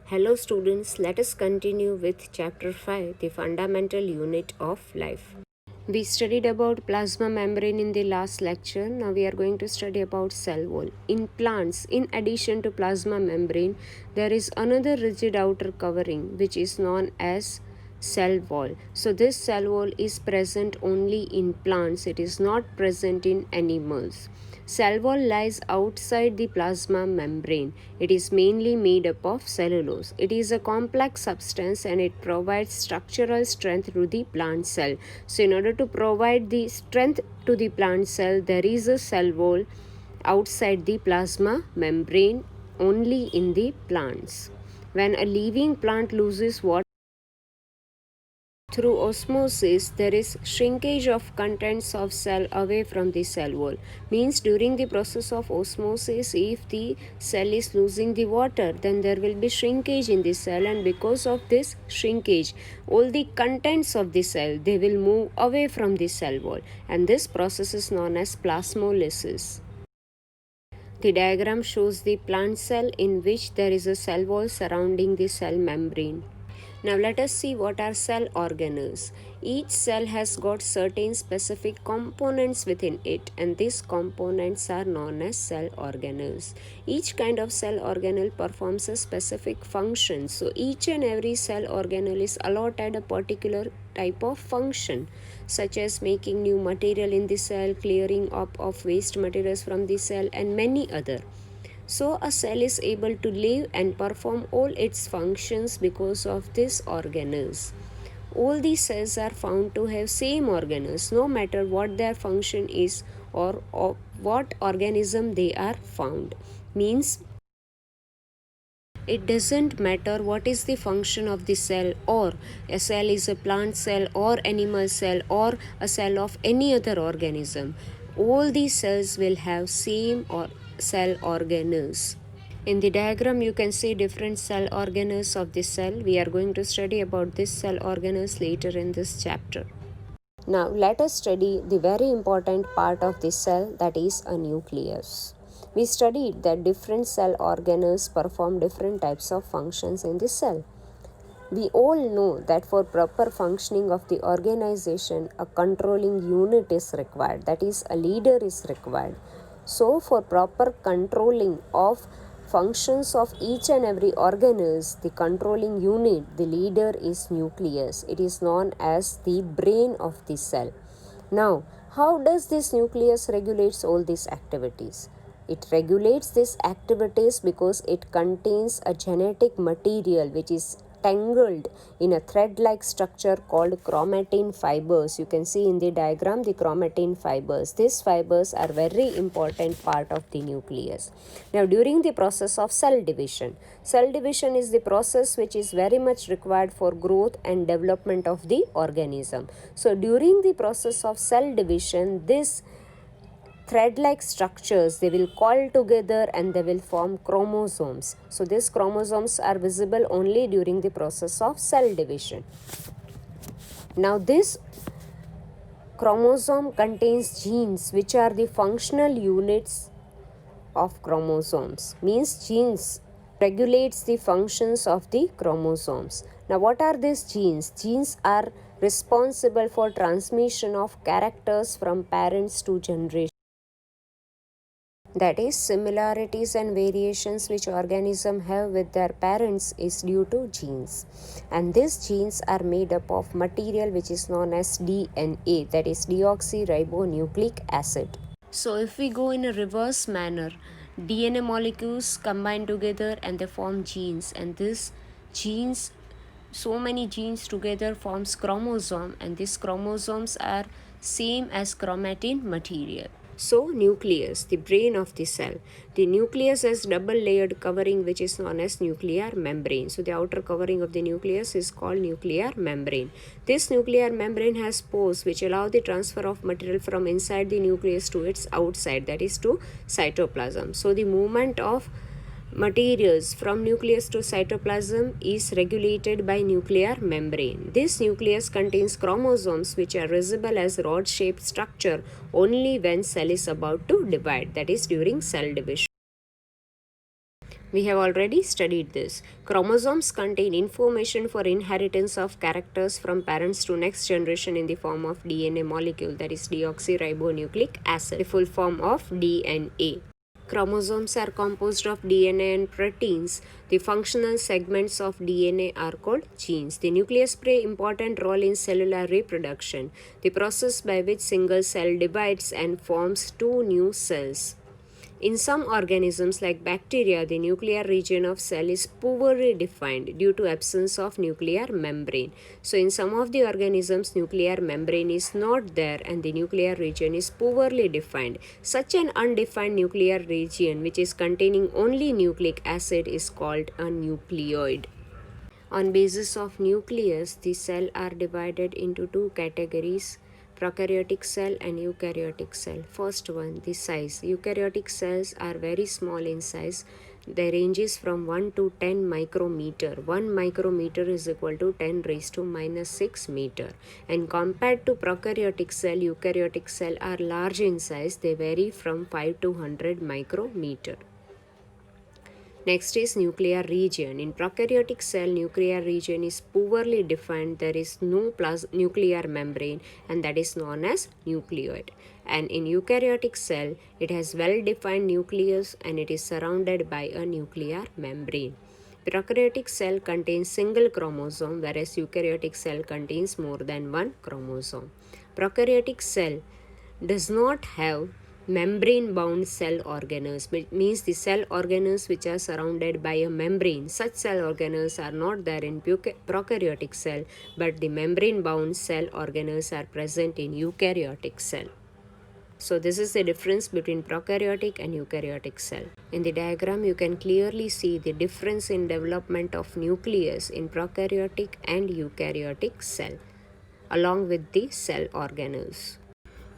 Hello students, let us continue with chapter 5, the fundamental unit of life. We studied about plasma membrane in the last lecture. Now we are going to study about cell wall. In plants, in addition to plasma membrane, there is another rigid outer covering which is known as cell wall. So this cell wall is present only in plants. It is not present in animals. Cell wall lies outside the plasma membrane. It is mainly made up of cellulose. It is a complex substance and it provides structural strength to the plant cell. So in order to provide the strength to the plant cell, there is a cell wall outside the plasma membrane only in the plants. When a living plant loses water through osmosis, there is shrinkage of contents of cell away from the cell wall. Means during the process of osmosis, if the cell is losing the water, then there will be shrinkage in the cell, and because of this shrinkage, all the contents of the cell, they will move away from the cell wall, and this process is known as plasmolysis. The diagram shows the plant cell in which there is a cell wall surrounding the cell membrane. Now let us see what are cell organelles. Each cell has got certain specific components within it, and these components are known as cell organelles. Each kind of cell organelle performs a specific function. So each and every cell organelle is allotted a particular type of function, such as making new material in the cell, clearing up of waste materials from the cell, and many other. So a cell is able to live and perform all its functions because of these organelles. All these cells are found to have same organelles no matter what their function is or what organism they are found. Means it doesn't matter what is the function of the cell, or a cell is a plant cell or animal cell or a cell of any other organism. All these cells will have same or cell organelles. In the diagram you can see different cell organelles of the cell. We are going to study about this cell organelles later in this chapter. Now let us study the very important part of the cell, that is a nucleus. We studied that different cell organelles perform different types of functions in the cell. We all know that for proper functioning of the organization, a controlling unit is required, that is, a leader is required. So, for proper controlling of functions of each and every organelles, the controlling unit, the leader is nucleus. It is known as the brain of the cell. Now, how does this nucleus regulates all these activities? It regulates these activities because it contains a genetic material which is tangled in a thread-like structure called chromatin fibers. You can see in the diagram the chromatin fibers. These fibers are very important part of the nucleus. Now during the process of cell division is the process which is very much required for growth and development of the organism. So during the process of cell division, this thread-like structures, they will coil together and they will form chromosomes. So these chromosomes are visible only during the process of cell division. Now this chromosome contains genes which are the functional units of chromosomes. Means genes regulates the functions of the chromosomes. Now what are these genes? Genes are responsible for transmission of characters from parents to generation. That is, similarities and variations which organisms have with their parents is due to genes, and these genes are made up of material which is known as DNA, that is deoxyribonucleic acid. So if we go in a reverse manner, DNA molecules combine together and they form genes, and this genes, so many genes together forms chromosome, and these chromosomes are same as chromatin material. So nucleus, the brain of the cell. The nucleus has double layered covering which is known as nuclear membrane. So the outer covering of the nucleus is called nuclear membrane. This nuclear membrane has pores which allow the transfer of material from inside the nucleus to its outside, that is to cytoplasm. So the movement of materials from nucleus to cytoplasm is regulated by nuclear membrane. This nucleus contains chromosomes which are visible as rod-shaped structure only when cell is about to divide, that is during cell division. We have already studied this. Chromosomes contain information for inheritance of characters from parents to next generation in the form of DNA molecule, that is deoxyribonucleic acid, the full form of DNA. Chromosomes are composed of DNA and proteins. The functional segments of DNA are called genes. The nucleus play important role in cellular reproduction, the process by which single cell divides and forms two new cells. In some organisms like bacteria, the nuclear region of cell is poorly defined due to absence of nuclear membrane. So in some of the organisms, nuclear membrane is not there and the nuclear region is poorly defined. Such an undefined nuclear region which is containing only nucleic acid is called a nucleoid. On basis of nucleus, the cell are divided into two categories: prokaryotic cell and eukaryotic cell. First one, the size. Eukaryotic cells are very small in size. They ranges from 1 to 10 micrometer. 1 micrometer is equal to 10 raised to minus 6 meter. And compared to prokaryotic cell, eukaryotic cell are large in size. They vary from 5 to 100 micrometer. Next is nuclear region. In prokaryotic cell, nuclear region is poorly defined. There is no nuclear membrane, and that is known as nucleoid. And in eukaryotic cell, it has well-defined nucleus and it is surrounded by a nuclear membrane. Prokaryotic cell contains single chromosome, whereas eukaryotic cell contains more than one chromosome. Prokaryotic cell does not have membrane bound cell organelles, which means the cell organelles which are surrounded by a membrane. Such cell organelles are not there in prokaryotic cell, but the membrane bound cell organelles are present in eukaryotic cell. So this is the difference between prokaryotic and eukaryotic cell. In the diagram, you can clearly see the difference in development of nucleus in prokaryotic and eukaryotic cell, along with the cell organelles.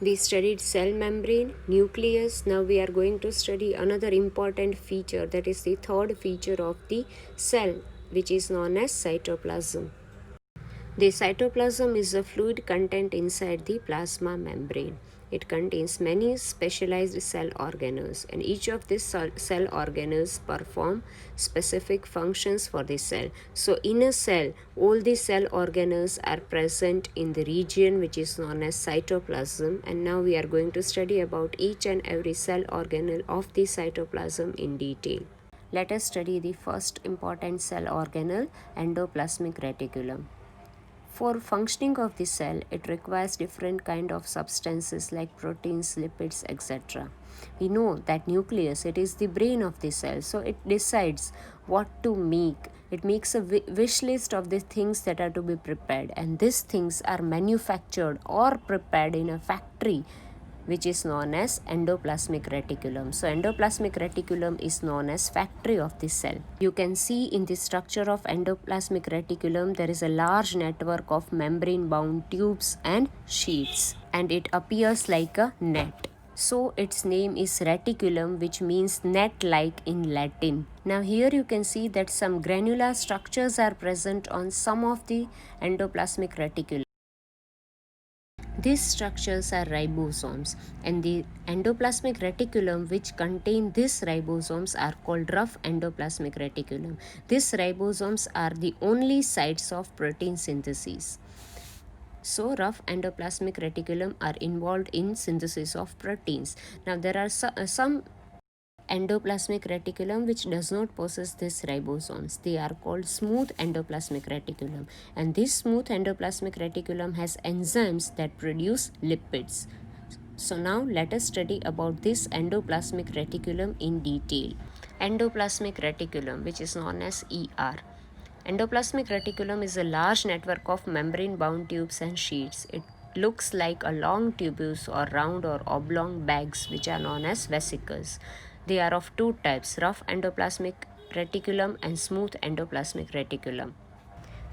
We studied cell membrane, nucleus. Now we are going to study another important feature, that is the third feature of the cell, which is known as cytoplasm. The cytoplasm is a fluid content inside the plasma membrane. It contains many specialized cell organelles, and each of these cell organelles perform specific functions for the cell. So in a cell, all the cell organelles are present in the region which is known as cytoplasm, and now we are going to study about each and every cell organelle of the cytoplasm in detail. Let us study the first important cell organelle, endoplasmic reticulum. For functioning of the cell, it requires different kind of substances like proteins, lipids, etc. We know that nucleus, it is the brain of the cell, so it decides what to make. It makes a wish list of the things that are to be prepared, and these things are manufactured or prepared in a factory which is known as endoplasmic reticulum. So endoplasmic reticulum is known as factory of the cell. You can see in the structure of endoplasmic reticulum there is a large network of membrane bound tubes and sheets, and it appears like a net. So its name is reticulum, which means net like in Latin. Now here you can see that some granular structures are present on some of the endoplasmic reticulum. These structures are ribosomes, and the endoplasmic reticulum which contain these ribosomes are called rough endoplasmic reticulum. These ribosomes are the only sites of protein synthesis. So rough endoplasmic reticulum are involved in synthesis of proteins. Now there are some endoplasmic reticulum which does not possess these ribosomes. They are called smooth endoplasmic reticulum, and this smooth endoplasmic reticulum has enzymes that produce lipids. So now let us study about this endoplasmic reticulum in detail. Endoplasmic reticulum, which is known as ER. Endoplasmic reticulum is a large network of membrane bound tubes and sheets. It looks like a long tubules or round or oblong bags which are known as vesicles. They are of two types, rough endoplasmic reticulum and smooth endoplasmic reticulum.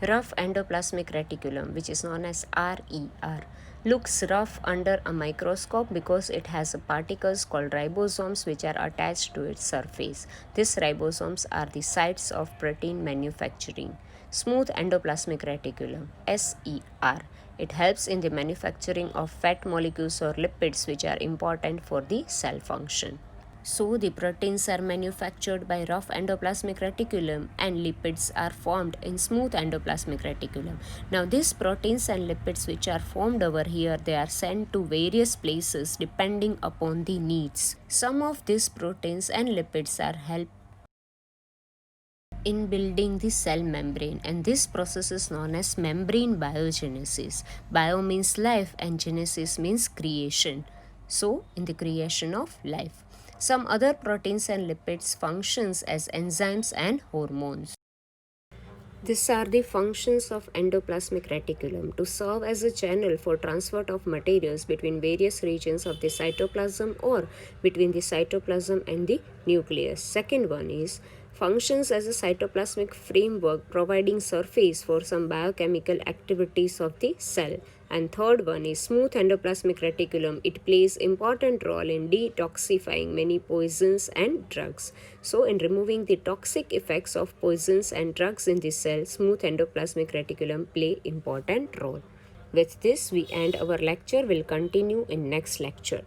Rough endoplasmic reticulum, which is known as RER, looks rough under a microscope because it has particles called ribosomes which are attached to its surface. These ribosomes are the sites of protein manufacturing. Smooth endoplasmic reticulum, SER. It helps in the manufacturing of fat molecules or lipids which are important for the cell function. So the proteins are manufactured by rough endoplasmic reticulum and lipids are formed in smooth endoplasmic reticulum. Now these proteins and lipids which are formed over here, they are sent to various places depending upon the needs. Some of these proteins and lipids are help in building the cell membrane, and this process is known as membrane biogenesis. Bio means life and genesis means creation. So in the creation of life, some other proteins and lipids functions as enzymes and hormones. These are the functions of endoplasmic reticulum: to serve as a channel for transfer of materials between various regions of the cytoplasm or between the cytoplasm and the nucleus. Second one is functions as a cytoplasmic framework providing surface for some biochemical activities of the cell. And third one is smooth endoplasmic reticulum. It plays important role in detoxifying many poisons and drugs. So in removing the toxic effects of poisons and drugs in the cell, smooth endoplasmic reticulum play important role. With this we end our lecture. Will continue in next lecture.